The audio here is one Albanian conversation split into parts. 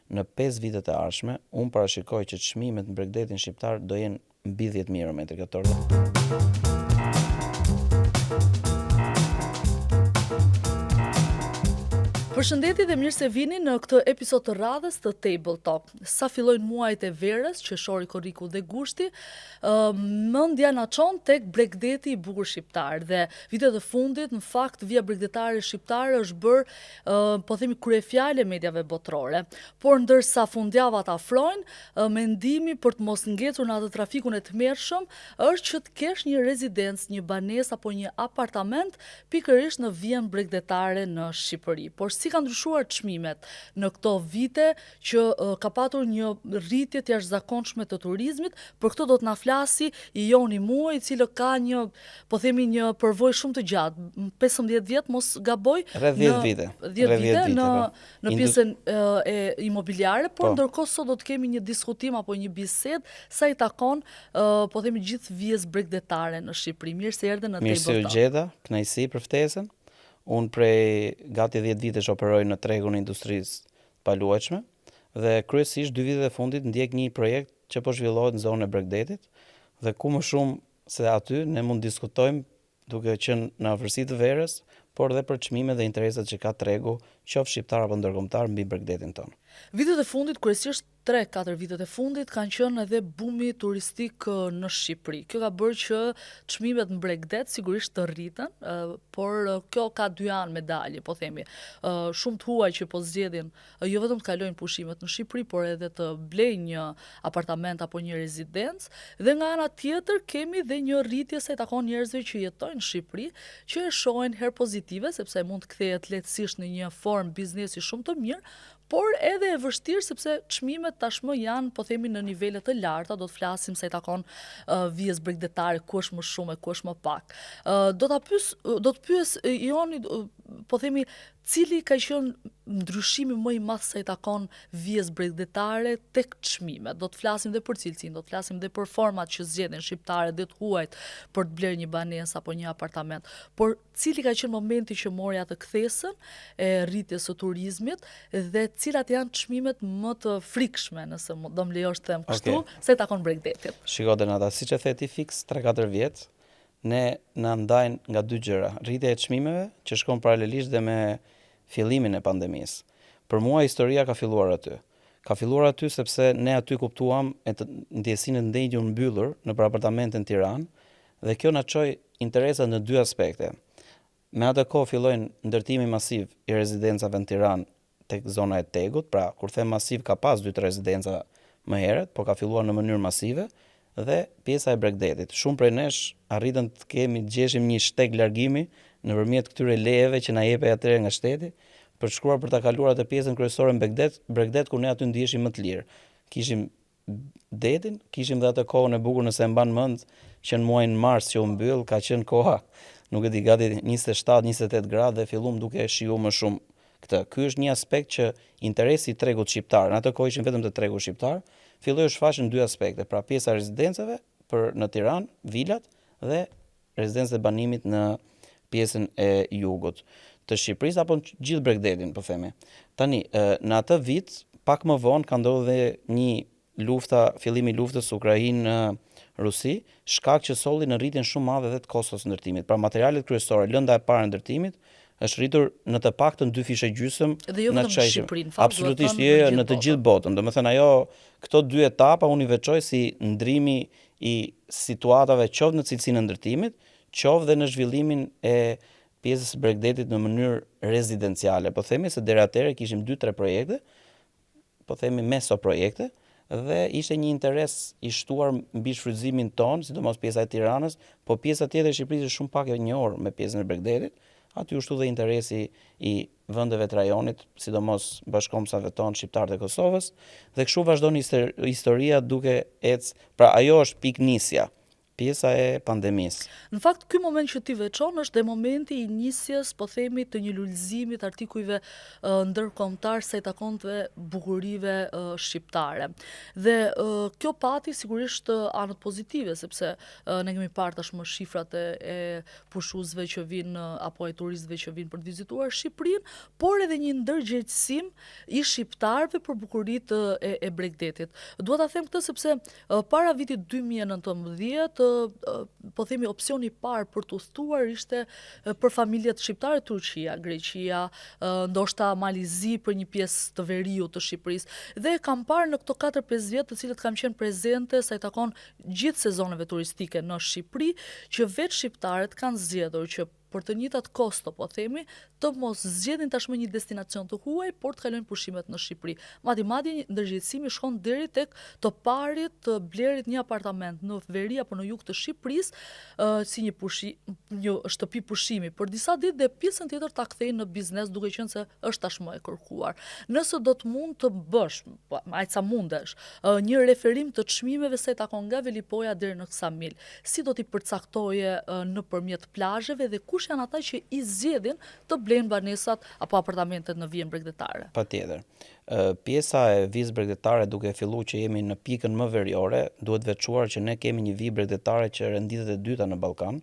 në 5 vitet e ardhshme, unë parashikoj që çmimet në Bregdetin shqiptar do jenë mbi 10.000 euro metri kator. Përshëndetje dhe mirë se vini në këtë episod të radhës të Table Talk. Sa fillojnë muajt e verës, qershori, korriku dhe gushti, mendja na çon tek Bregdeti i bukur shqiptar dhe vitet e fundit, në fakt, vija bregdetare shqiptare është bërë, po themi, kryefjale e mediave botërore. Por ndërsa fundjavat afrojnë, mendimi për të mos ngecur në atë trafikun e tmerrshëm është që të kesh një rezidencë, një banesë apo një apartament pikërisht në vijën bregdetare në Shqipëri. Por si ka ndryshuar çmimet në këto vite që ka patur një rritje të jashtëzakonshme të turizmit, për këtë do të na flasi Joni Muaj, i cili ka një, po themi, një përvojë shumë të gjatë, 15 vjet mos gaboj, Rreth 10 vite. 10 vite në pjesën e imobiliare, por ndërkohë sot do të kemi një diskutim apo një bisedë sa i takon, po themi, gjithë vijës bregdetare në Shqipëri. Mirë se erdhe në Table Talk. Mirë se u gjeta, kënaqësi për ftesën. Unë prej gati 10 vitesh operoj në tregun e industrisë paluajtshme dhe kryesisht 2 vitet e fundit ndjek një projekt që po zhvillohet në zonën e Bregdetit dhe ku më shumë se aty ne mund diskutojmë duke qenë në afërsi të verës, por dhe për çmimet dhe interesat që ka tregu, qoftë shqiptar apo ndërkombëtar mbi Bregdetin tonë. Vitet e fundit, kryesisht 3-4 vitet e fundit, kanë qenë edhe bumi turistik në Shqipëri. Kjo ka bërë që çmimet në Bregdet sigurisht të rriten, por kjo ka dy anë medalje, po themi. Shumë të huaj që po zgjedhin jo vetëm të kalojnë pushimet në Shqipëri, por edhe të blejnë një apartament apo një rezidencë, dhe nga ana tjetër kemi dhe një rritje sa i takon njerëzve që jetojnë në Shqipëri, që e shohin herë pozitive, sepse mund të kthehet lehtësisht në një formë biznesi shumë të mirë, por edhe e vështirë sepse çmimet tashmë janë, po themi, në nivele të larta, do të flasim sa i takon vijës bregdetare, ku është më shumë e ku është më pak. Do të pyes Joni, po themi, cili ka qenë ndryshimi më i madh sa i takon vijës bregdetare tek çmimet? Do të flasim dhe për cilësinë, do të flasim dhe për format që zgjedhin shqiptarët dhe të huajt për të blerë një banesë apo një apartament. Por cili ka qenë momenti që mori atë kthesën e rritjes së turizmit dhe cilat janë çmimet më të frikshme, nëse do më lejosh të them kështu, sa i takon Bregdetit? Shiko Denata, siç e the ti fiks 3-4 vjet, ne na ndajnë nga dy gjëra, rritja e çmimeve që shkon paralelisht dhe me fillimin e pandemisë. Për mua historia ka filluar aty. Ka filluar aty sepse ne aty kuptuam ndjesinë e ndenjur mbyllur nëpër apartamente në Tiranë dhe kjo na çoi interesat në dy aspekte. Me atë kohë fillojnë ndërtimi masiv i rezidencave në Tiranë tek zona e Tegut, pra kur them masiv ka pas 2-3 rezidenca më herët, por ka filluar në mënyrë masive dhe pjesa e Bregdetit. Shumë prej nesh arritën të gjeshim një shteg largimi nëpërmjet këtyre lejeve që na jepej atëherë nga shteti për të shkruar për ta kaluar atë pjesën kryesore në Bregdet ku ne aty ndiheshim më të lirë. Kishim detin, kishim dhe atë kohën e bukur, nëse e mban mend, që në muajin mars që u mbyll, ka qenë koha, nuk e di, gati 27-28 gradë dhe fillum duke shiu më shumë këtë. Ky është një aspekt që interesi i tregut shqiptar, në atë kohë ishin vetëm të tregut shqiptar, filloi të shfaqen dy aspekte, pra pjesa e rezidencave në Tiranë, vilat dhe rezidencat e banimit në pjesën e jugut të Shqipërisë apo në gjithë Bregdetin, po themi. Tani, në atë vit, pak më vonë ka ndodhur dhe një fillimi i luftës Ukrainë në Rusi, shkak që solli në rritjen shumë madhe dhe të kostos ndërtimit. Pra materialet kryesore, lënda e parë e ndërtimit është rritur në të paktën 2 fishë gjysmë. Dhe jo vetëm në Shqipëri, në fakt, absolutisht në të gjithë botën. Domethënë këto dy etapa unë i veçoj si ndrimi i situatave qoftë në cilësinë e ndërtimit, qoftë dhe në zhvillimin e pjesës së Bregdetit në mënyrë rezidenciale. Po themi se deri atëherë kishim 2-3 projekte, po themi meso projekte, dhe ishte një interes i shtuar mbi shfrytëzimin ton, sidomos pjesa e Tiranës, po pjesa tjetër e Shqipërisë është shumë pak e njohur me pjesën e Bregdetit. Aty u shtu dhe interesi i vendeve të rajonit, sidomos bashkëkombësave tonë shqiptarë të Kosovës, dhe kështu vazhdon historia duke ecë. Pra ajo është piknisja pjesa e pandemisë. Në fakt, ky moment që ti veçon është dhe momenti i nisjes, po themi, të një lulëzimi të artikujve ndërkombëtar sa i takon të bukurive shqiptare. Dhe kjo pati sigurisht anët pozitive, sepse ne kemi parë tashmë shifrat e pushuesve që vinë apo e turistëve që vinë për të vizituar Shqipërinë, por edhe një ndërgjegjësim i shqiptarëve për bukuritë e Bregdetit. Dua ta them këtë sepse para vitit 2019 po themi opsioni i parë për të udhëtuar ishte për familjet shqiptare Turqia, Greqia, ndoshta Malizi për një pjesë të veriut të Shqipërisë. Dhe kam parë në këto 4-5 vjet të cilët kam qenë prezente sa i takon gjithë sezoneve turistike në Shqipëri, që vetë shqiptarët kanë zgjedhur që për të njëjtat kosto, po themi, të mos zgjedhin tashmë një destinacion të huaj, por të kalojnë pushimet në Shqipëri. Madje ndërgjegjësimi shkon deri tek të parit të blerit një apartament në veri apo në jug të Shqipërisë si një shtëpi pushimi për disa ditë dhe pjesën tjetër ta kthejnë në biznes, duke qenë se është tashmë e kërkuar. Nëse do të mund të bësh, aq sa mundesh, një referim të çmimeve sa i takon nga Velipoja deri në Ksamil, si do t'i përcaktoje nëpërmjet plazheve dhe kush janë ata që i zgjedhin të blejnë banesat apo apartamentet në vijën bregdetare? Patjetër. Pjesa e vijës bregdetare, duke filluar që jemi në pikën më veriore, duhet veçuar që ne kemi një vijë bregdetare që rendithet e dyta në Ballkan.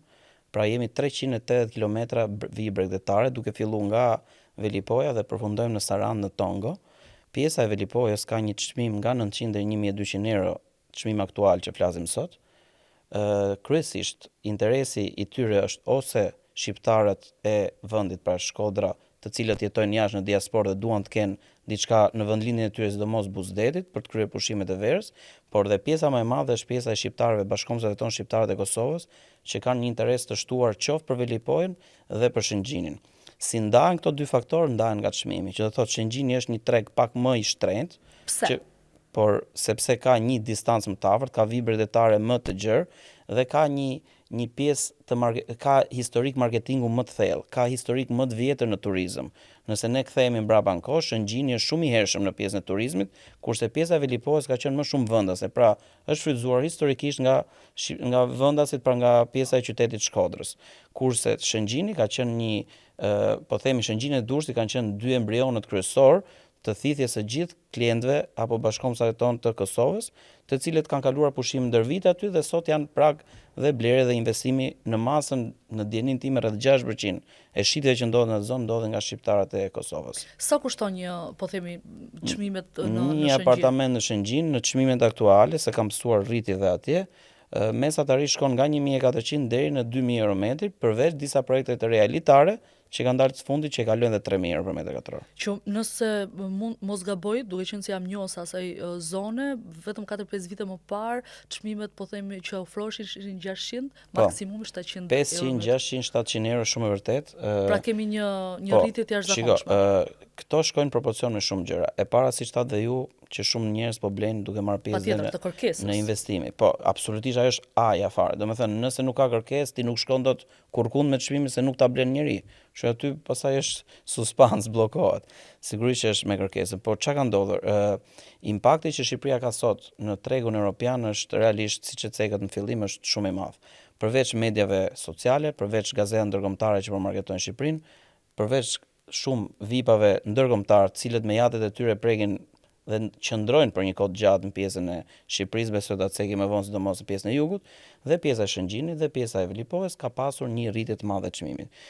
Pra jemi 380 kilometra vijë bregdetare, duke filluar nga Velipoja dhe përfundojmë në Sarandë në Tongo. Pjesa e Velipojës ka një çmim nga 900 deri 1200 euro, çmim aktual që flasim sot. Kryesisht interesi i tyre është ose shqiptarët e vendit, pra Shkodra, të cilët jetojnë jashtë në diasporë dhe duan të kenë diçka në vendlindjen e tyre, sidomos Buzdetit, për të kryer pushimet e verës, por dhe pjesa më e madhe është pjesa e shqiptarëve bashkëkombësave tonë, shqiptarët e Kosovës, që kanë një interes të shtuar qoftë për Velipojën dhe për Shëngjinin. Si ndahen këto dy faktorë? Ndahen nga çmimi, që do thotë Shëngjini është një treg pak më i shtrenjtë. Pse? Por sepse ka një distancë më të afërt, ka vijë bregdetare më të gjerë dhe ka një pjesë ka historik marketingu më të thellë, ka historik më të vjetër në turizëm. Nëse ne kthehemi mbrapa në kohë, Shëngjini është shumë i hershëm në pjesën e turizmit, kurse pjesa e Velipojës ka qenë më shumë vendase. Pra, është fryzuar historikisht nga vendasit, pra nga pjesa e qytetit Shkodrës. Kurse Shëngjini ka qenë po themi Shëngjini dhe Durrësi kanë qenë dy embrionët kryesor të thithjes së gjithë klientëve apo bashkëkombësave tonë të Kosovës, të cilët kanë kaluar pushim ndër vite aty dhe sot janë prag dhe blerje dhe investimi në masën, në dijenin tim rreth 6% e shitjeve që ndodhen në zonë ndodhen nga shqiptarët e Kosovës. Sa kushton një, po themi, çmimet në Shëngjin? Një apartament në Shëngjin në çmimet aktuale, se kam mësuar rriti dhe atje, mesatarisht shkon nga 1400 deri në 2000 euro metri, përveç disa projekte të realitare që kanë dalë të fundit që kalojnë dhe 3000 euro për metër katror. Që nëse mos gaboj, duke qenë se jam njohës asaj zone, vetëm 4-5 vite më parë, çmimet po themi që ofroheshin ishin 600, maksimumi 700 euro. 500, 600, 700 euro shumë e vërtet. Pra kemi një rritje të jashtëzakonshme. Këto shkojnë proporcion me shumë gjëra. E para, siç thatë dhe ju, që shumë njerëz po blejnë duke marrë pjesë në investime. Po, absolutisht ajo është aja fare. Domethënë, nëse nuk ka kërkesë, ti nuk shkon dot kurkund me çmimin se nuk ta blen njëri. Që aty pastaj është suspans, bllokohet. Sigurisht që është me kërkesën, por çka ka ndodhur? Impakti që Shqipëria ka sot në tregun evropian është realisht, siç e cekët në fillim, është shumë i madh. Përveç mediave sociale, përveç gazetave ndërkombëtare që po marketojnë Shqipërinë, përveç shumë vipave ndërkombëtar, të cilët me jatet e tyre prekin dhe qëndrojnë për një kohë gjatë në pjesën e Shqipërisë, besoj ta cekim më vonë sidomos në pjesën e jugut, dhe pjesa e Shëngjinit dhe pjesa e Velipojës ka pasur një rritje të madhe të çmimit.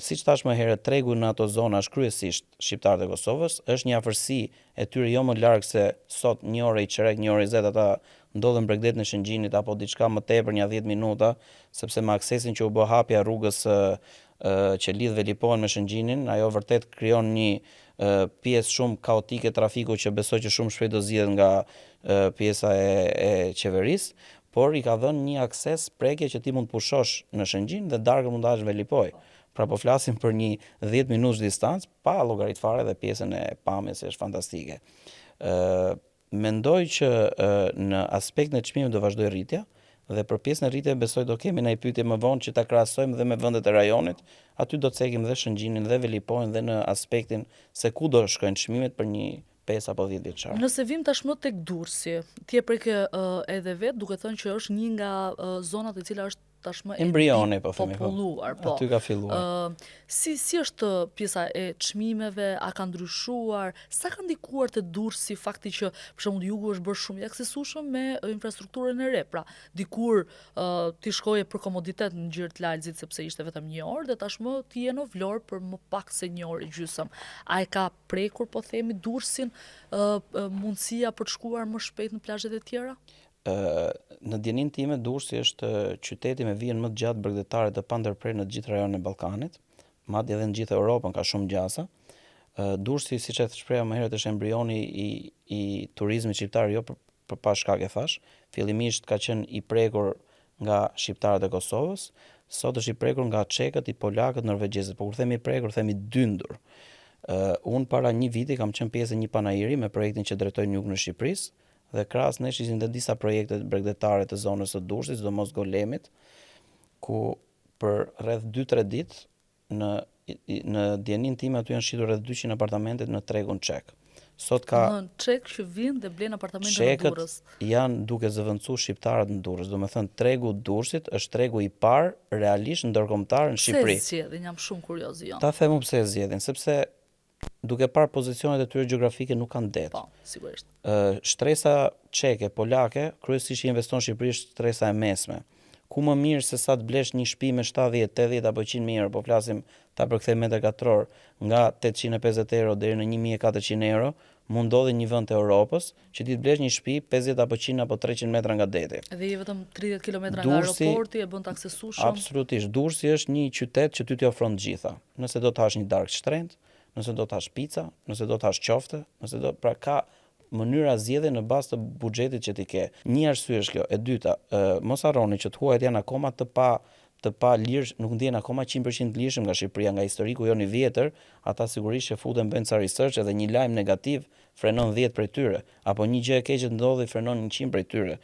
Siç thash më herët, tregu në ato zona është kryesisht shqiptarët e Kosovës, është një afërsi e tyre jo më larg se sot 1 orë i çerek, 1 orë 20 ata ndodhen Bregdet në Shëngjinit apo diçka më tepër, një 10 minuta, sepse me aksesin që u bë hapja rrugës që lidh Velipojën me Shëngjinin, ajo vërtet krijon një pjesë shumë kaotike trafiku që besoj që shumë shpejt do zgjidhet nga pjesa e qeverisë, por i ka dhënë një akses prekje që ti mund të pushosh në Shëngjin dhe darkë mund të hash Velipojë. Pra po flasim për një 10 minutë distancë, pa llogarit fare dhe pjesën e pamjes është fantastike. Mendoj që në aspektin e çmimit do vazhdoj rritja, dhe për pjesën e rritje besoj do kemi një pyetje më vonë që ta krahasojmë dhe me vendet e rajonit. Aty do të cekim dhe Shëngjinin dhe Velipojën dhe në aspektin se ku do shkojnë çmimet për 5 apo 10 vjeçar. Nëse vim tashmë tek Durrësi, ti e preke edhe vet duke thënë që është një nga zonat e cila është tashmë embrioni, po themi, populluar, po. Aty ka filluar. Si është pjesa e çmimeve, a ka ndryshuar? Sa ka ndikuar te Durrësi fakti që për shembull Jugu është bërë shumë i aksesueshëm me infrastrukturën e re, pra dikur ti shkoje për komoditet në Gjirë të Lalzit sepse ishte vetëm 1 orë dhe tashmë ti je në Vlorë për më pak se 1 orë e gjysmë. A e ka prekur, po themi, Durrësin mundësia për të shkuar më shpejt në plazhet e tjera? Në djenin time, Durrësi është qyteti me vijën më të gjatë bregdetare të pandërprer në të gjithë rajonin e Ballkanit, madje edhe në gjithë Europën ka shumë gjasa. Durrësi, siç e shpreha më herët, është embrioni i turizmit shqiptar, jo për pa shkak e thash. Fillimisht ka qenë i prekur nga shqiptarët e Kosovës, sot është i prekur nga çekët, i polakët, norvegjezët, por kur themi i prekur, themi dyndur. Unë para 1 viti kam qenë pjesë e një panajiri me projektin që drejtoj Jug në Shqipërisë, dhe krahas nesh ishin dhe disa projekte bregdetare të zonës së Durrësit, sidomos Golemit, ku për rreth 2-3 ditë në djenin time aty janë shitur rreth 200 apartamente në tregun çek. Sot ka çek që vinë dhe blen apartamente në Durrës. Janë duke zëvendësuar shqiptarët në Durrës. Do të thënë tregu i Durrësit është tregu i parë realisht ndërkombëtar në Shqipëri. Pse zgjedhin? Jam shumë kurioz jam. Ta them pse e zgjedhin, sepse duke parë pozicionet e tyre gjeografike nuk kanë det. Po, sigurisht. Shtresa çeke, polake, kryesisht që investon në Shqipëri është shtresa e mesme. Ku më mirë se sa të blesh një shtëpi me 70, 80 apo 100.000 euro, po flasim ta përkthej metër katror nga 850 euro deri në 1400 euro, mund ndodhi një vend të Europës që ti të blesh një shtëpi 50 apo 100 apo 300 metra nga deti. Dhe je vetëm 30 kilometra nga aeroporti, e bën të aksesueshëm. Absolutisht. Durrësi është një qytet që ty t'i ofron të gjitha. Nëse do të hash një darkë shtrenjtë, nëse do të hash pica, nëse do të hash qofte, pra ka mënyra zgjedhje në bazë të buxhetit që ti ke. Një arsye është kjo. E dyta, mos harroni që të huajt janë akoma të pa lirë, nuk ndjen akoma 100% lirshëm nga Shqipëria, nga historiku jonë i vjetër, ata sigurisht që futen bëjnë ca research edhe një lajm negativ frenon 10 prej tyre, apo një gjë e keqe ndodhi frenon 100 prej tyre.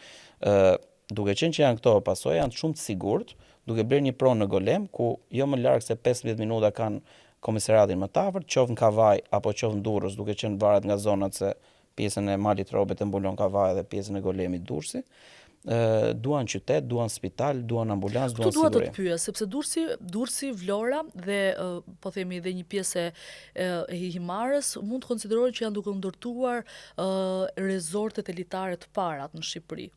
Duke qenë që janë këto pasojë, janë shumë të sigurt, duke blerë një pronë në Golem, ku jo më larg se 15 minuta kanë komisariatin më tafër, qoftë në Kavaj apo qoftë në Durrës, duke qenë varet nga zonat se pjesën e Malit Robet e mbulon Kavaj dhe pjesën e Golemit Durrësi. Duan qytet, duan spital, duan ambulancë, duan siguri. Këtu dua të pyes, sepse Durrësi, Vlora dhe po themi edhe një pjesë e Himarës mund të konsiderohet që janë duke ndërtuar rezortet elitare të parat në Shqipëri.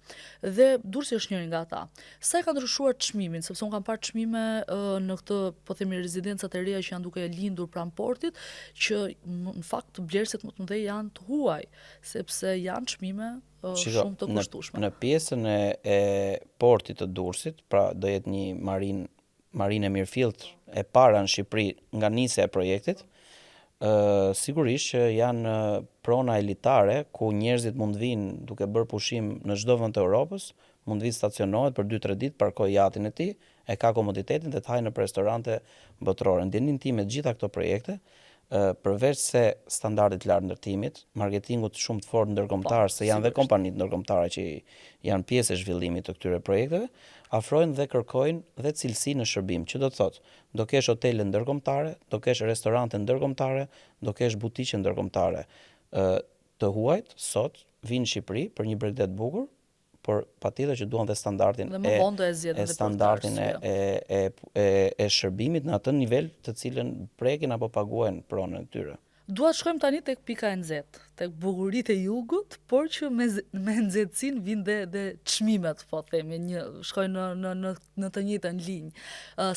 Dhe Durrësi është njëri nga ata. Sa e ka ndryshuar çmimin, sepse unë kam parë çmime në këtë, po themi, rezidencat e reja që janë duke lindur pranë portit, që në fakt blerësit më të mëdhenj janë të huaj, sepse janë çmime shumë të kushtueshme. Në pjesën e portit të Durrësit, pra do jetë një marinë e mirëfillt e para në Shqipëri nga nisja e projektit, sigurisht që janë prona elitare ku njerëzit mund vinë duke bërë pushim në çdo vend të Europës, mund vinë stacionohet për 2-3 ditë, parkoj jatin e tij, e ka komoditetin dhe të hajë në restorante botërore. Ndjenin tim me gjitha këto projekte, përveç se standardit lartë ndërtimit, marketingut shumë të fortë ndërkombëtar, se janë dhe kompanitë ndërkombëtare që janë pjesë e zhvillimit të këtyre projekteve, afrojnë dhe kërkojnë dhe cilësi në shërbim, që do të thotë, do kesh hotele ndërkombëtare, do kesh restorante ndërkombëtare, do kesh butiqe ndërkombëtare. Të huajt sot vinë në Shqipëri për një bregdet bukur, por patjetër që duan dhe standardin e shërbimit në atë nivel të cilën prekin apo paguajnë pronën e tyre. Dua të shkojmë tani tek pika e nxehtë, tek bukuritë e Jugut, por që me nxehtësinë vinë dhe çmimet, po themi, shkojnë në të njëjtën linjë.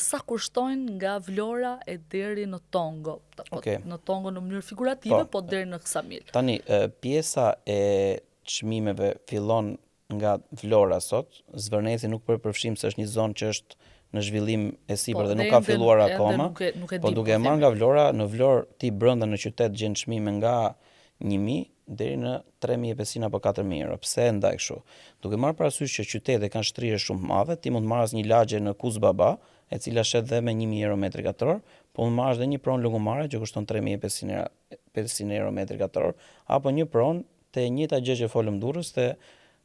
Sa kushtojnë nga Vlora e deri në Tongo? Në Tongo në mënyrë figurative, po deri në Ksamil. Tani, pjesa e çmimeve fillon nga Vlora sot. Zvërneci nuk përfshim se është një zonë që është në zhvillim e sipër dhe nuk ka filluar akoma. Po duke marrë nga Vlora, në Vlorë ti brenda në qytet gjen çmime nga 1.000 deri në 3.500 apo 4.000 euro. Pse e ndaj kështu? Duke marrë parasysh që qytetet kanë shtrije shumë të madhe, ti mund të marrësh një lagje në Kuzbaba, e cila shet dhe me 1.000 euro metri katror, po mund të marrësh dhe një pronë lungumare që kushton 3.500 euro metri katror, apo një pronë te njëjta gjë që folëm Durrës, te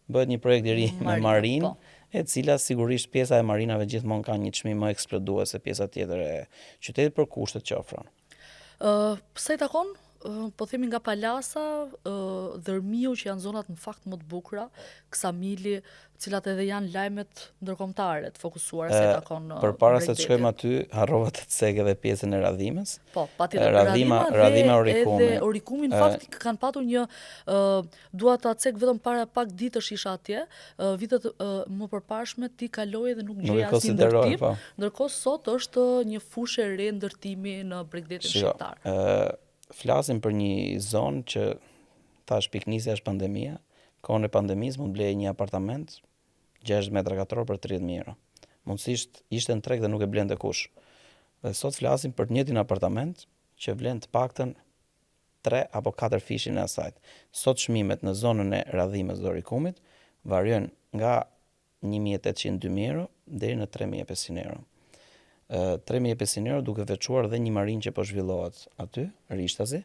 bëhet një projekt i ri me marinë, e cila sigurisht pjesa e marinave gjithmonë ka një çmim më eksplodues se pjesa tjetër e qytetit për kushtet që ofron. Sa i takon po themi nga Palasa, Dërmiu që janë zonat në fakt më të bukura, Ksamili, cilat edhe janë lajmet ndërkombëtare të fokusuara se takon Përpara se të shkojmë aty, harrova të cek edhe pjesën e Radhimës. Po, patjetër. Radhima Orikumi. Edhe Orikumi në fakt kanë patur një dua ta cek vetëm para pak ditësh isha atje, vitet më përparshme ti kaloj dhe nuk gjeja asnjë ndërtim. Po. Ndërkohë sot është një fushë e re ndërtimi në Bregdetin shqiptar. Flasim për një zonë që thash piknisja është pandemia. Kohën e pandemisë mund blej një apartament 60 metra katror për 30.000 euro. Mundësisht ishte në treg dhe nuk e blente kush. Dhe sot flasim për të njëjtin apartament që vlen të paktën 3 apo 4 fishin e asajt. Sot çmimet në zonën e Radhimës dhe Orikumit variojnë nga 1.800-2.000 euro deri në 3.500 euro. 3.500 euro duke veçuar dhe një marin që po zhvillohet aty, Rishtazi,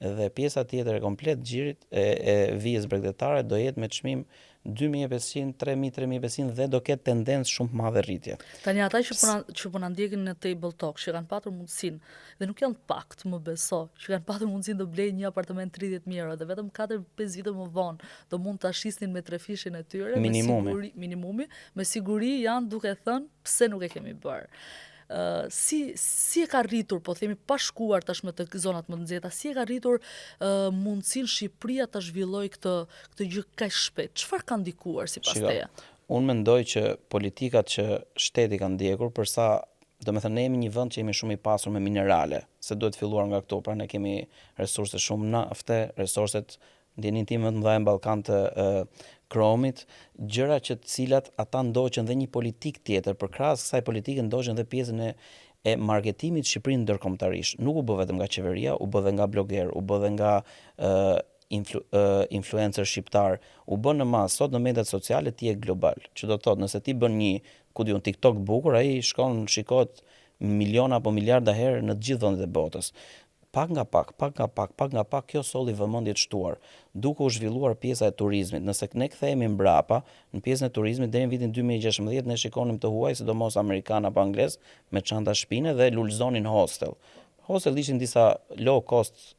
dhe pjesa tjetër e komplet gjirit e vijës bregdetare do jetë me çmim 2.500, 3.000, 3.500 dhe do ketë tendencë shumë të madhe rritje. Tani ata që po na ndjekin në Table Talk, që kanë patur mundësinë, dhe nuk janë pak të më beso, që kanë patur mundësinë të blejnë një apartament 30.000 euro dhe vetëm 4-5 vite më vonë do mund ta shisnin me 3 fishin e tyre, minimumi, me siguri janë duke thënë pse nuk e kemi bërë. Si e ka rritur, po themi pa shkuar tashmë të zonat më të nxehta, si e ka rritur mundësinë Shqipëria ta zhvillojë këtë gjë kaq shpejt? Çfarë ka ndikuar sipas teje? Unë mendoj që politikat që shteti ka ndjekur, përsa do me thënë ne jemi një vend që jemi shumë i pasur me minerale, se duhet filluar nga këto, pra ne kemi resurse shumë nafte, resurset ndjenin tim më të mëdha në Ballkan të kromit, gjëra që të cilat ata ndoqën dhe një politik tjetër, për krahas kësaj politike ndoqën dhe pjesën e marketimit Shqipërinë ndërkombëtarisht. Nuk u bë vetëm nga qeveria, u bë dhe nga bloger, u bë dhe nga influencer shqiptar, u bën në masë. Sot në mediat sociale ti je global, që do të thotë nëse ti bën një TikTok bukur, ai shkon shikohet miliona apo miliarda herë në të gjithë vendet e botës. Pak nga pak, kjo solli vëmendje të shtuar, duke u zhvilluar pjesa e turizmit. Nëse ne kthehemi mbrapa në pjesën e turizmit deri në vitin 2016 ne shikonim të huaj, sidomos amerikan apo anglez, me çanta shpine dhe lulzonin hostel. Hostel ishin disa low cost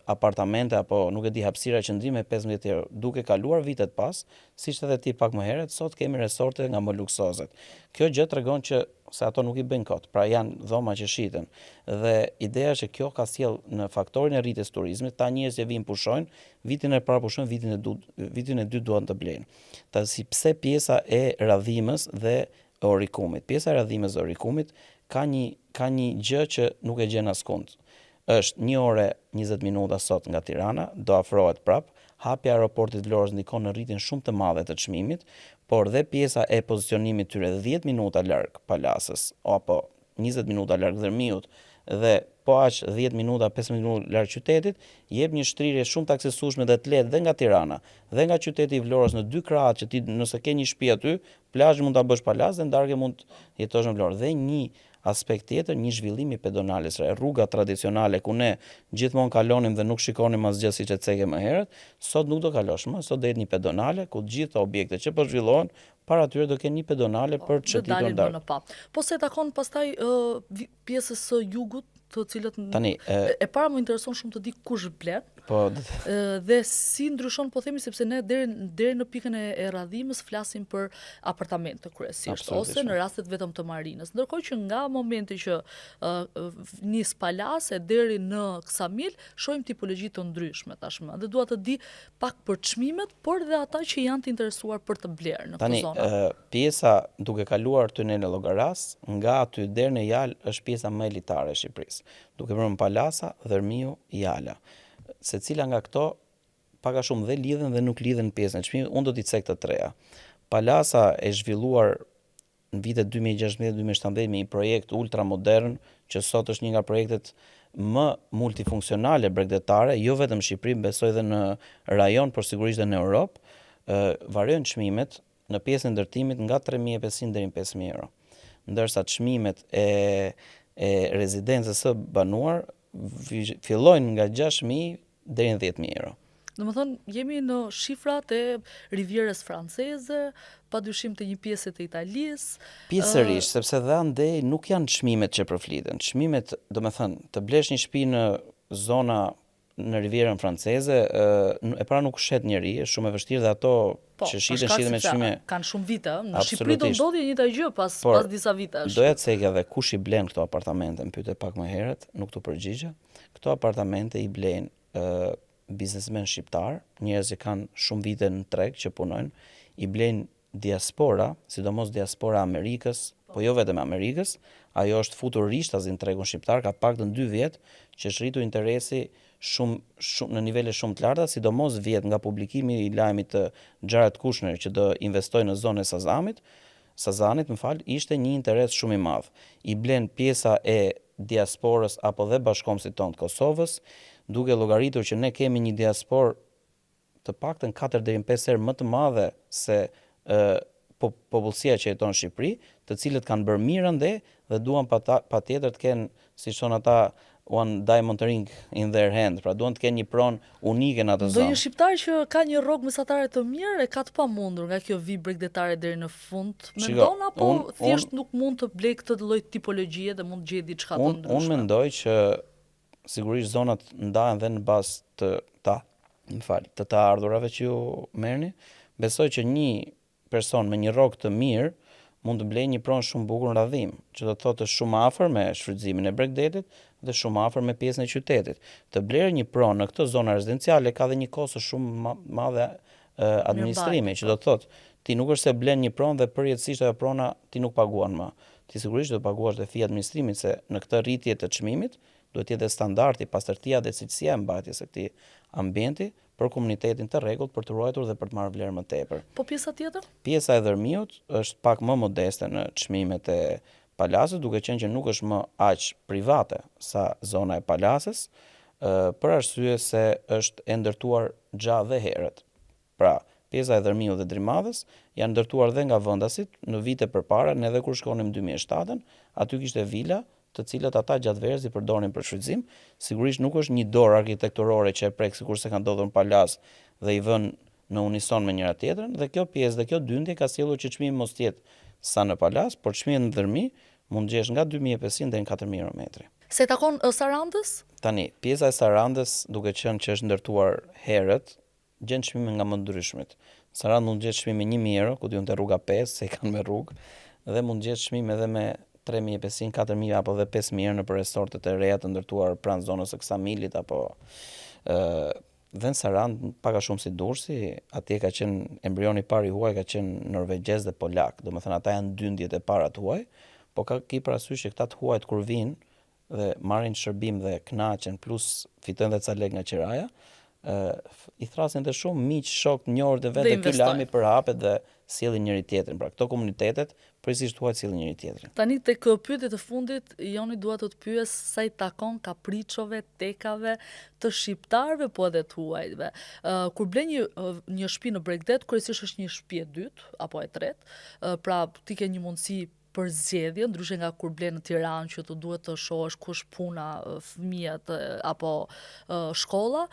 apartamente apo nuk e di hapësira qëndrimi me 15 euro. Duke kaluar vitet pas, siç edhe ti pak më herët, sot kemi resorte nga më luksozet. Kjo gjë tregon që se ato nuk i bëjnë kot, pra janë dhoma që shiten. Dhe ideja që kjo ka sjell në faktorin e rritjes turizmit, ta njerëz që vinë pushojnë, vitin e parë pushojnë, vitin e dytë duan të blejnë. Si pse pjesa e Radhimës dhe Orikumit. Pjesa e Radhimës dhe Orikumit ka një gjë që nuk e gjen askund. Është 1 orë 20 minuta sot nga Tirana, do afrohet prap, hapja e aeroportit Vlorës ndikon në rritjen shumë të madhe të çmimit, por dhe pjesa e pozicionimit tyre 10 minuta larg Palasës apo 20 minuta larg Dërmiut dhe po aq 10 minuta, 15 minuta larg qytetit, jep një shtrirje shumë të aksesueshme dhe të lehtë dhe nga Tirana dhe nga qyteti i Vlorës në 2 krahat që ti nëse ke një shtëpi aty, plazh mund ta bësh Palas dhe ndarke mund jetosh në Vlorë. Dhe një aspekt tjetër, një zhvillim i pedonales, rruga tradicionale ku ne gjithmonë kalonim dhe nuk shikonim asgjë siç e ceke më herët, sot nuk do kalosh më, sot do jetë një pedonale ku të gjitha objektet që po zhvillohen para atyre do kenë një pedonale për të çetitur ndarë. Po se takon pastaj pjesës së jugut, të cilët tani e para më intereson shumë të di kush blen. Po dhe si ndryshon, po themi, sepse ne deri në pikën e Radhimës flasim për apartamente kryesisht ose në rastet vetëm të marinës. Ndërkohë që nga momenti që nis Palase deri në Ksamil, shohim tipologji të ndryshme tashmë. Dhe dua të di pak për çmimet, por dhe ata që janë të interesuar për të blerë në këtë zonë. Tani pjesa duke kaluar tunel e Llogaras, nga aty deri në Jal është pjesa më elitare e Shqipërisë. Duke përmë Palasa, Dërmiu, Jala. Secila nga këto paka shumë dhe lidhen dhe nuk lidhen pjesën e çmimit. Unë do t'i cek të treja. Palasa e zhvilluar në vitet 2016-2017 me një projekt ultramodern, që sot është një nga projektet më multifunksionale bregdetare, jo vetëm në Shqipëri, besoj dhe në rajon, por sigurisht dhe në Europë, variojnë çmimet në pjesën e ndërtimit nga 3.500 deri në 5.000 euro. Ndërsa çmimet e rezidencës së banuar fillojnë nga 6.000 deri në 10.000 euro. Domethënë, jemi në shifrat e Rivierës franceze, padyshim të një pjesë të Italisë. Pjesërisht, sepse dhe andej nuk janë çmimet që përfliten. Çmimet, domethënë, të blesh një shtëpi në zona në Rivierën Franceze, e pra nuk shet njeri, është shumë e vështirë dhe ato që shiten me çmime kanë shumë vite, në Shqipëri do ndodhi një gjë pas disa vitesh. Doja të cekja dhe kush i blen këto apartamente, më pyete pak më herët, nuk të përgjigja. Këto apartamente i blen biznesmen shqiptar, njerëz që kanë shumë vite në treg që punojnë, i blen diaspora, sidomos diaspora Amerikës, po jo vetëm Amerikës, ajo është futur rishtaz në tregun shqiptar, ka paktën 2 vjet që është rritur interesi shumë në nivele shumë të larta, sidomos vjet nga publikimi i lajmit të Jared Kushner që do investojë në zonën e Sazanit, ishte një interes shumë i madh. I blen pjesa e diasporës apo dhe bashkëkombësit tonë të Kosovës, duke llogaritur që ne kemi një diasporë të paktën 4 deri në 5 herë më të madhe se popullsia që jeton në Shqipëri, të cilët kanë bërë mirë ande dhe duan patjetër të kenë, siç thon ata, one diamond ring in their hand, pra duan të kenë një pronë unike në atë zonë. Do një shqiptar që ka një rrogë mesatare të mirë e ka të pamundur nga kjo vi bregdetare deri në fund. Mendon apo thjesht nuk mund të blej këtë lloj tipologjie dhe mund të gjejë diçka të ndryshme? Unë mendoj që sigurisht zonat ndahen dhe në bazë të ardhurave që ju merrni. Besoj që një person me një rrogë të mirë mund të blejë një pronë shumë bukur në radhim, që do të thotë shumë afër me shfrytëzimin e Bregdetit dhe shumë afër me pjesën e qytetit. Të blerë një pronë në këtë zonë rezidenciale ka dhe një kostë shumë madhe administrimi, që do të thotë ti nuk është se blen një pronë dhe përjetësisht ajo prona ti nuk paguan më. Ti sigurisht do të paguash dhe fija administrimit, se në këtë rritje të çmimit duhet të jetë standardi, pastërtia dhe cilësia e mbajtjes së këtij ambienti për komunitetin të rregullt, për të ruajtur dhe për të marrë vlerë më tepër. Po pjesa tjetër? Pjesa e Dërmiut është pak më modeste në çmimet e Palasit, duke qenë që nuk është më aq private sa zona e Palasës, për arsye se është e ndërtuar gjatë dhe herët. Pra, pjesa e Dërmiut dhe Drimadhës janë ndërtuar dhe nga vendasit në vite përpara, ne edhe kur shkonim 2007, aty kishte vila të cilët ata gjatë verës i përdorin për shfrytëzim. Sigurisht nuk është një dorë arkitekturore që e prek sikurse ka ndodhur në Palas dhe i vën në unison me njëra tjetrën, dhe kjo pjesë dhe kjo dyndje ka sjellur që çmimi mos jetë sa në Palas, por çmimi në Dërmi mund të gjesh nga 2500 deri në 4000 euro metri. Se takon Sarandës? Tani, pjesa e Sarandës, duke qenë që është ndërtuar herët, gjen çmime nga më ndryshmet. Sarandë mund të gjesh çmime 1000 euro, ku diun te rruga 5, se i kanë me rrugë, dhe mund të gjesh çmime edhe me 3500, 4000 apo dhe 5000 euro në për resortet e reja të ndërtuar pranë zonës së Ksamilit apo dhe në Sarandë pak a shumë si Durrësi, atje ka qenë embrioni i parë i huaj, ka qenë norvegjez dhe polak. Domethënë ata janë dyndjet e para të huaj, po ki parasysh që këta të huajt kur vinë dhe marrin shërbim dhe kënaqen, plus fitojnë dhe ca lek nga qiraja, i thrasin të shumë miq, shok, njohur të vetë, ky lajmi përhapet dhe sjellin njëri tjetrin. Pra këto komunitetet përgjithsisht huajt sjellin njëri tjetrin. Tani tek pyetjet e fundit, Joni dua të të pyes sa i takon kapriçove, tekave të shqiptarëve po edhe të huajtëve. Kur blen një shtëpi në Bregdet, kryesisht është një shtëpi e dytë apo e tretë, pra ti ke një mundësi për zgjedhje, ndryshe nga kur blen në Tiranë që të duhet të shohësh kush puna, fëmijët apo shkolla,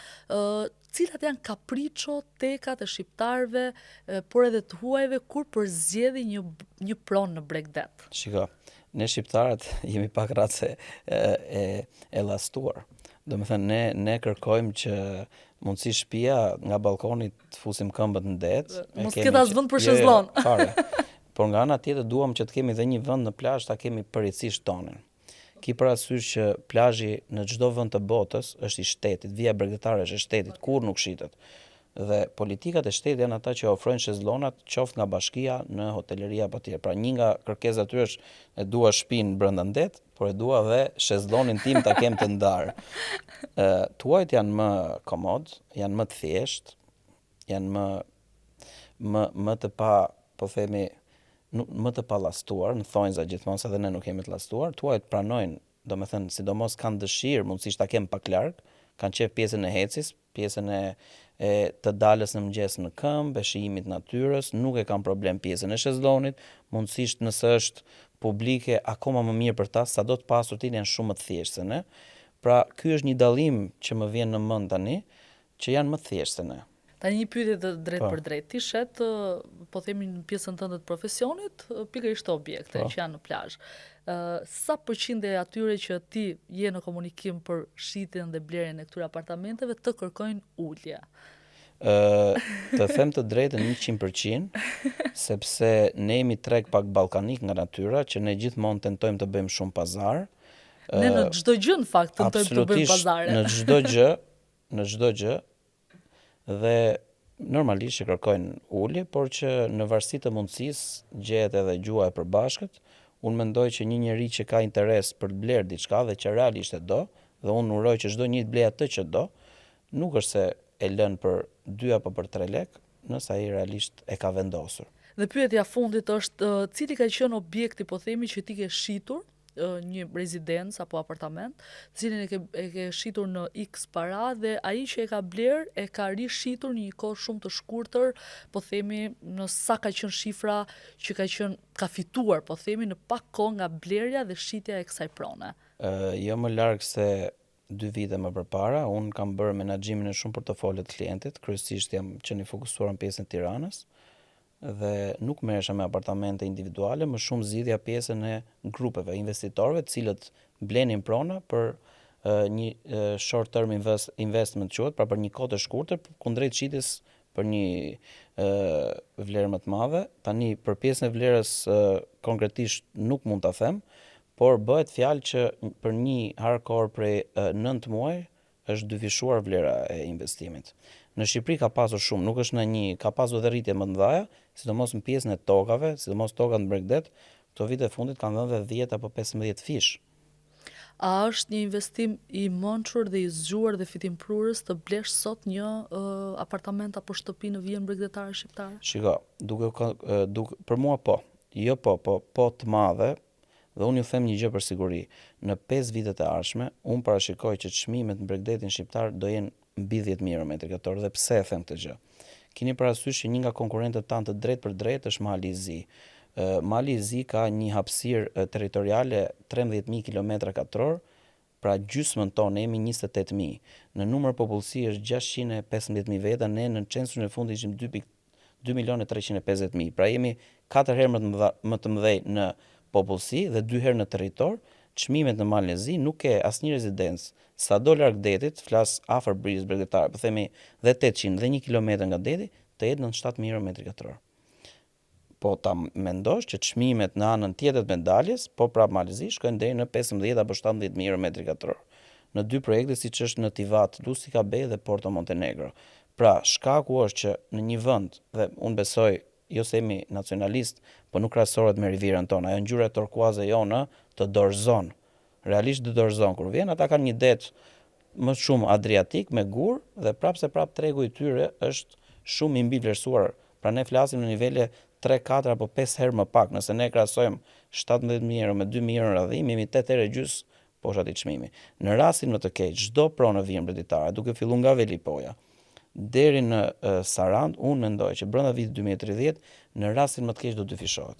cilat janë kapriço, tekat e shqiptarëve, por edhe të huajve kur përzgjedhin një pronë në Bregdet? Shiko, ne shqiptarët jemi pak racë e llastuar. Domethënë ne kërkojmë që mundësi shtëpia nga balkoni të fusim këmbët në det. Mos ketë as vend për shezllon. Fare. Por nga ana tjetër duam që të kemi dhe një vend në plazh ta kemi përjetësisht tonin. Ki parasysh që plazhi në çdo vend të botës është i shtetit, vija bregdetare është e shtetit, kur nuk shitet. Dhe politikat e shtetit janë ata që ofrojnë shezllonat, qoftë nga bashkia në hoteleri apo tjetër. Pra një nga kërkesat aty është e dua shtëpinë brenda ndet, por e dua dhe shezllonin tim ta kem të ndarë. Tuajt janë më komod, janë më të thjeshtë, janë më të pa, po themi, më të pallastuar, në thonjza gjithmonë se edhe ne nuk jemi të llastuar. Tuajt pranojnë, domethënë sidomos kanë dëshirë mundësisht ta kemë pak larg, kanë qef pjesën e hecis, pjesën e të dalës në mëngjes në këmbë, e shijimit natyrës, nuk e kanë problem pjesën e shezllonit, mundësisht nëse është publike akoma më mirë për ta, sado të pasur ti janë shumë më të thjeshtë se ne. Pra ky është një dallim që më vjen në mend tani, që janë më të thjeshtë se ne. Tani një pyetje të drejt Po. për drejt. Ti shet, po themi në pjesën tënde të profesionit, pikërisht të objekte Po. që janë në plazh. Sa përqindje e atyre që ti je në komunikim për shitjen dhe blerjen e këtyre apartamenteve të kërkojnë ulje? Të them të drejtën 100%, sepse ne jemi treg pak ballkanik nga natyra, që ne gjithmonë tentojmë të bëjmë shumë pazar. Ne në çdo gjë në fakt tentojmë të bëjmë pazare. Në çdo gjë dhe normalisht që kërkojnë ulje, por që në varësi të mundësisë gjehet edhe gjua e përbashkët. Unë mendoj që një njeri që ka interes për të blerë diçka dhe që realisht e do, dhe unë uroj që çdo njeri të blej atë që do, nuk është se e lën për 2 apo për 3 lek, nëse ai realisht e ka vendosur. Dhe pyetja fundit është, cili ka qenë objekti, po themi, që ti ke shitur, një rezidencë apo apartament, cilin e ke shitur në X para dhe ai që e ka bler e ka rishitur një kohë shumë të shkurtër, po themi në sa ka qenë shifra që ka fituar, po themi në pak kohë nga blerja dhe shitja e kësaj prone. Jo më larg se 2 vite më përpara, unë kam bërë menaxhimin e shumë portofolëve të klientit, kryesisht jam qenë i fokusuar në pjesën e Tiranës dhe nuk merresha me apartamente individuale, më shumë zgjidhja pjesën e grupeve, investitorëve, të cilët blenin prona për një short term investment quhet, pra për një kohë të shkurtër, kundrejt shitjes për një vlerë më të madhe. Tani për pjesën e vlerës konkretisht nuk mund ta them, por bëhet fjalë që për një harkor prej 9 muaj është dyfishuar vlera e investimit. Në Shqipëri ka pasur shumë, nuk është ka pasur dhe rritje më të mëdha, sidomos në pjesën e tokave, sidomos tokat në Bregdet, këto vite fundit kanë dhënë dhe 10 apo 15 fish. A është një investim i mençur dhe i zgjuar dhe fitimprurës të blesh sot një apartament apo shtëpi në vijën bregdetare shqiptare? Shiko, për mua po, po të madhe. Dhe unë ju them një gjë për siguri, në 5 vitet e ardhshme, unë parashikoj që çmimet në Bregdetin shqiptar do jenë mbi 10.000 euro metri katror. Dhe pse e them këtë gjë? Keni parasysh që një nga konkurrentët tanë të drejt për drejt është Mali i Zi. Mali i Zi ka një hapësirë territoriale 13.000 kilometra katror, pra gjysmën tonë jemi 28.000. Në numër popullsi është 615.000 veta, ne në censusin e fundit ishim 2.350.000. Pra jemi 4 herë më të mëdhej në popullsi dhe 2 herë në territor. Çmimet në Malin e Zi nuk ke asnjë rezidencë sado larg detit, flas afër Brisë Bregdetare, po themi dhe 800 dhe 1 kilometër nga deti, të jetë në 7.000 euro metri katror. Po ta mendosh që çmimet në anën tjetër të medaljes, po prap Mali i Zi shkojnë deri në 15 apo 17.000 euro metri katror. Në 2 projekte siç është në Tivat, Lusika Bay dhe Porto Montenegro. Pra, shkaku është që në një vend, dhe unë besoj jo se jemi nacionalist, po nuk krahasohet me Rivierën tonë. Ajo ngjyra turkuaze jona të dorëzon. Realisht të dorëzon. Kur vjen ata kanë një det më shumë adriatik me gur dhe prapse tregu i tyre është shumë i mbi vlerësuar. Pra ne flasim në nivele 3, 4 apo 5 herë më pak. Nëse ne krahasojmë 17.000 euro me 2.000 euro radhim, jemi 8 herë gjys poshtë atij çmimi. Në rastin më të keq, çdo pronë në vijën bregdetare, duke filluar nga Velipoja deri në Sarand, unë mendoj që brenda vitit 2030 në rastin më të keq do dyfishohet.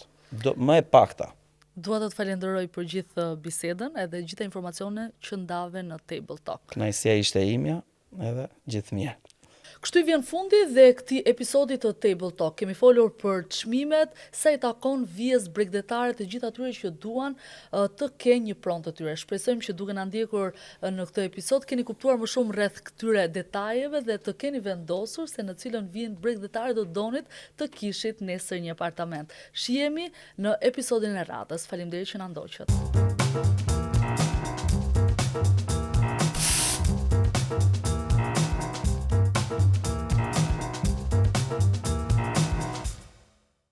Më e pakta. Dua të falenderoj për gjithë bisedën edhe gjitha informacionet që ndave në Table Talk. Kënaqësia ishte imja edhe gjithë mirë. Kështu i vjen fundi dhe këtij episodi të Table Talk. Kemi folur për çmimet, sa i takon vijës bregdetare të gjithë atyre që duan të kenë një pronë të tyre. Shpresojmë që duke na ndjekur në këtë episod keni kuptuar më shumë rreth këtyre detajeve dhe të keni vendosur se në cilën vijën bregdetare do donit të kishit nesër një apartament. Shihemi në episodin e radhës. Faleminderit që na ndoqët.